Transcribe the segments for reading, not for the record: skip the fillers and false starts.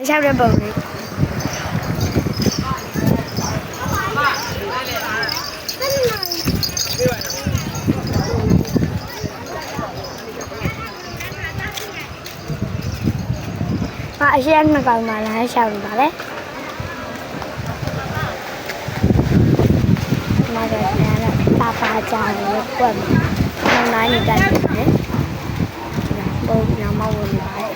ရောက်တဲ့ပုံလေးအရှက်နှစ်ကောင်မှလည်းရှောက်နေပါလေမကလည်းပါပါကြတယ်ကွက်မှာနိုင်နေတယ်ပုံညမဝင်နေပါတယ်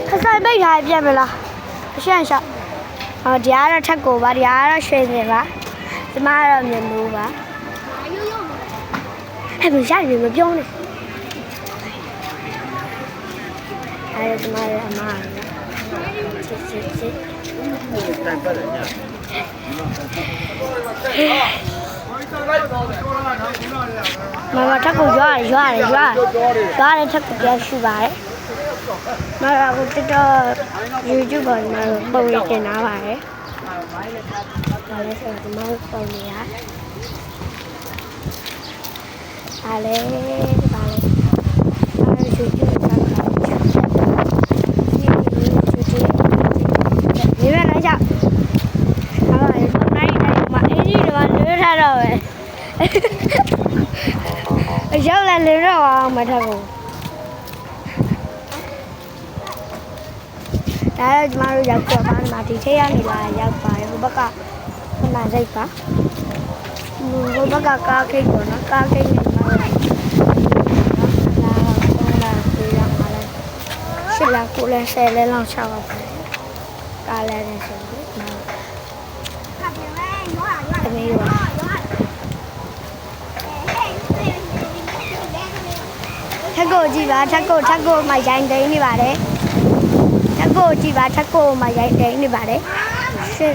ခဆိုင်ပိတ်ထားပြတ်မလားအရှက်ရှောက်ဒီကတော့ထက်ကိုပါဒီကတော့ရွှေစင်ပါဒီမှာကတော့မြင်လို့ပါအဲ့ဘယ်ရည်မပြောနဲ့အဲ့ဒီမှာအမစစ်တိုင်ပတ်တယ်ညမထက်ကိုရွာတယ်ထက်ကိုပြန်ရှူပါတယ်မရဘူးတော့ YouTube ပေါ်မှာပုံရိပ်တင်ထားပါတယ်။ဒါလည်းဆိုတော့ဒီမှာပုံနေရ။ဒါလည်း YouTube မှာဒီမဲ့လည်းကြောက်။ဟာလည်းနိုင်မှာအင်းကြီးတော့လွှဲထားတော့ပဲ။အရောက်လာလေတော့အောင်မထဘူး။ဒါတော့ကျမတို့ရောက်တော့ပါမှာဒီထက်ရနေလာရောက်ပါတယ်ဟိုဘက်ကခဏစိတ်ပါဟိုဘက်ကကားခိတ်ပေါ့နော်ကားခိတ်နေမှာလာပြေးရမှာလဲရှစ်လာကိုလဲဆယ်လဲလောက်ချပါပဲကားလဲနေဆိုပြီးနော်အမေရောထက်ကိုကြည့်ပါထက်ကိုမှရိုင်းသိမ်းနေပါတယ်ထက်ကိုကြည့်ပါထက်ကိုမှရိုက်တယ်နေပါလေရှယ်